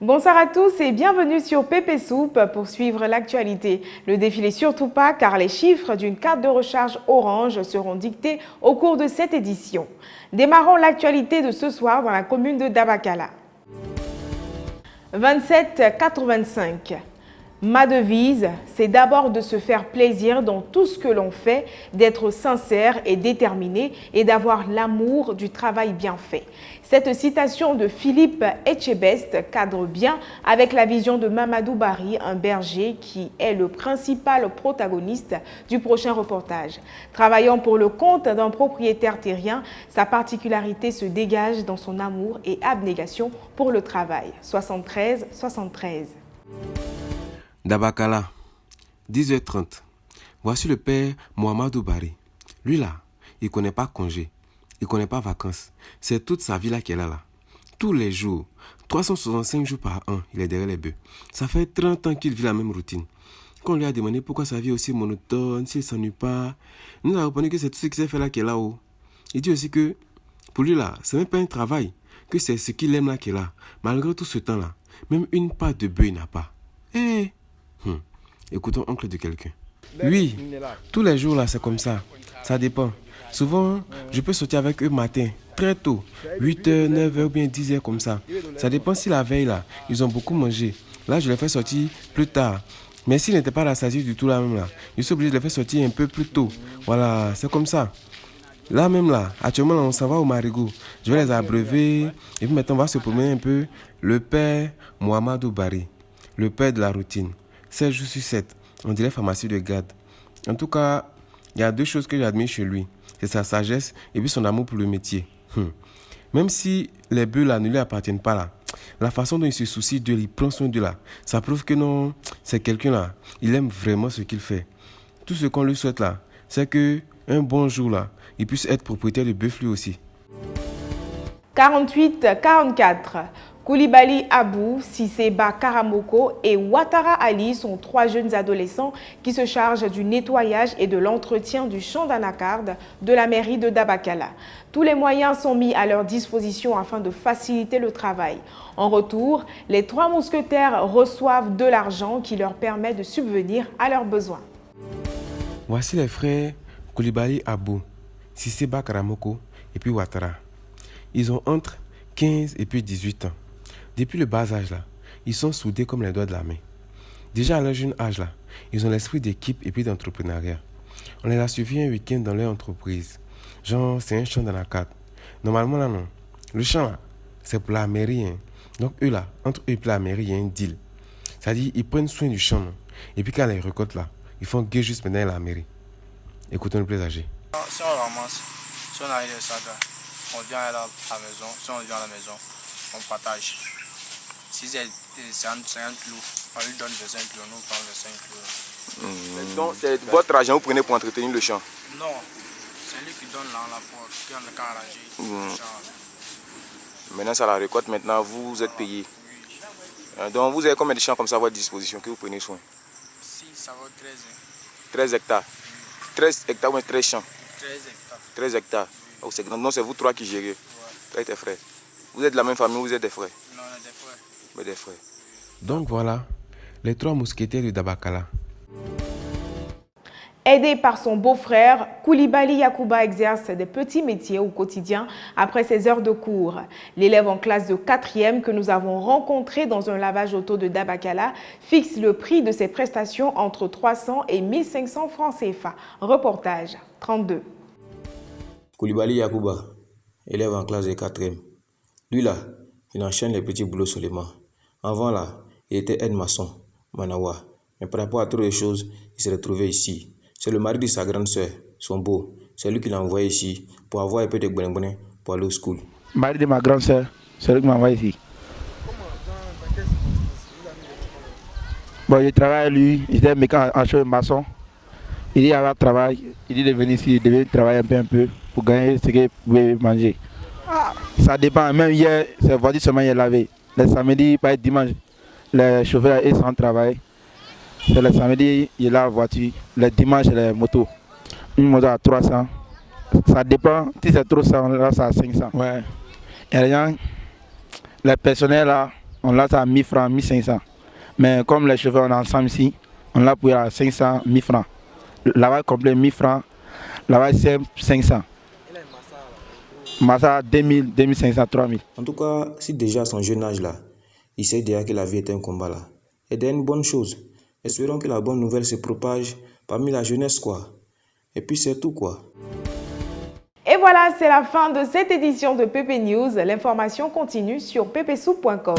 Bonsoir à tous et bienvenue sur Pépé Soupe pour suivre l'actualité. Ne défilez surtout pas car les chiffres d'une carte de recharge Orange seront dictés au cours de cette édition. Démarrons l'actualité de ce soir dans la commune de Dabakala. 27,85. Ma devise, c'est d'abord de se faire plaisir dans tout ce que l'on fait, d'être sincère et déterminé et d'avoir l'amour du travail bien fait. Cette citation de Philippe Etchebest cadre bien avec la vision de Mamadou Bari, un berger qui est le principal protagoniste du prochain reportage. Travaillant pour le compte d'un propriétaire terrien, sa particularité se dégage dans son amour et abnégation pour le travail. 73. Dabakala, 10h30. Voici le père Mohamedou Bari. Lui là, il ne connaît pas congé, il ne connaît pas vacances. C'est toute sa vie là qu'elle a là. Tous les jours, 365 jours par an, il est derrière les bœufs. Ça fait 30 ans qu'il vit la même routine. Quand on lui a demandé pourquoi sa vie est aussi monotone, s'il ne s'ennuie pas, il nous a répondu que c'est tout ce qu'il s'est fait là qu'elle est là-haut. Il dit aussi que pour lui là, c'est même pas un travail, que c'est ce qu'il aime là qu'elle a. Malgré tout ce temps là, même une part de bœuf il n'a pas. Écoutons oncle de quelqu'un. Oui, tous les jours là c'est comme ça. Ça dépend. Souvent, je peux sortir avec eux matin, très tôt, 8h, 9h ou bien 10h comme ça. Ça dépend si la veille là, ils ont beaucoup mangé. Là, je les fais sortir plus tard. Mais s'ils n'étaient pas rassasiés du tout là même là, je suis obligé de les faire sortir un peu plus tôt. Voilà, c'est comme ça. Là même là, actuellement on s'en va au Marigot. Je vais les abreuver et puis maintenant on va se promener un peu. Le père Mohamedou Bari, le père de la routine. 7 jours sur 7, on dirait pharmacie de garde. En tout cas, il y a deux choses que j'admire chez lui. C'est sa sagesse et puis son amour pour le métier. Même si les bœufs là ne lui appartiennent pas là, la façon dont il se soucie d'eux, il prend soin d'eux là, ça prouve que non, c'est quelqu'un là, il aime vraiment ce qu'il fait. Tout ce qu'on lui souhaite là, c'est que un bon jour là, il puisse être propriétaire de bœuf lui aussi. 48-44. Koulibaly Abou, Sisseba Karamoko et Ouattara Ali sont 3 jeunes adolescents qui se chargent du nettoyage et de l'entretien du champ d'anacarde de la mairie de Dabakala. Tous les moyens sont mis à leur disposition afin de faciliter le travail. En retour, les 3 mousquetaires reçoivent de l'argent qui leur permet de subvenir à leurs besoins. Voici les frères Koulibaly Abou, Sisseba Karamoko et puis Ouattara. Ils ont entre 15 et puis 18 ans. Depuis le bas âge là, ils sont soudés comme les doigts de la main. Déjà à leur jeune âge là, ils ont l'esprit d'équipe et puis d'entrepreneuriat. On les a suivis un week-end dans leur entreprise. Genre, c'est un champ d'anacarde. Normalement là non. Le champ là, c'est pour la mairie. Donc eux là, entre eux et la mairie, il y a un deal. C'est-à-dire, ils prennent soin du champ. Et puis quand les récoltent là, ils font guet juste maintenant à la mairie. Écoutons le plus âgé. Si on ramasse, si on a des sacs, on vient à la maison. Si on vient à la maison, on partage. Si c'est 50 clous, on lui donne 25 clous, nous prenons 25 clous. Donc c'est votre argent que vous prenez pour entretenir le champ? Non, c'est lui qui donne là la porte, qui a le cas arrangé. Le champ. Maintenant c'est la récolte, maintenant vous êtes payé. Donc vous avez combien de champs comme ça à votre disposition que vous prenez soin? Si, ça vaut 13. 13 hectares. 13 hectares ou 13 champs? 13 hectares. 13 hectares. Oh, non, c'est vous 3 qui gérez. Ouais. Avec tes frères. Vous êtes de la même famille ou vous êtes des frères? Non, on est des frères. Mais des frères. Donc voilà, les 3 mousquetaires de Dabakala. Aidé par son beau-frère, Koulibaly Yakouba exerce des petits métiers au quotidien après ses heures de cours. L'élève en classe de 4e que nous avons rencontré dans un lavage auto de Dabakala fixe le prix de ses prestations entre 300 et 1500 francs CFA. Reportage 32. Koulibaly Yakouba, élève en classe de 4e. Lui là, il enchaîne les petits boulots seulement. Avant là, il était aide-maçon, Manawa. Mais par rapport à toutes les choses, il s'est retrouvé ici. C'est le mari de sa grande sœur, son beau. C'est lui qui l'a envoyé ici pour avoir un peu de bonnet pour aller au school. Le mari de ma grande sœur, c'est lui qui m'a envoyé ici. Bon, je travaille lui, il était mécanique en cheveux maçon. Il dit qu'il avait travail, il dit de venir ici, il devait travailler un peu pour gagner ce qu'il pouvait manger. Ça dépend, même hier, c'est vendredi seulement il est lavé. Le samedi, pas dimanche, les chauffeurs ils sont en travail. C'est le samedi, il est là la voiture. Le dimanche, les motos. Une moto à 300. Ça dépend. Si c'est 300, là, c'est à 500. Ouais. Et rien, les personnels là, on l'a à 1000 francs, 1500. Mais comme les chauffeurs, on est ensemble ici, on l'a payé à 500, 1000 francs. Lavage complet, 1000 francs. Lavage simple, 500. Massa, 2000, 2500, 3000. En tout cas, si déjà à son jeune âge là, il sait déjà que la vie est un combat là, et c'est une bonne chose. Espérons que la bonne nouvelle se propage parmi la jeunesse quoi. Et puis c'est tout quoi. Et voilà, c'est la fin de cette édition de PP News. L'information continue sur ppsoup.com.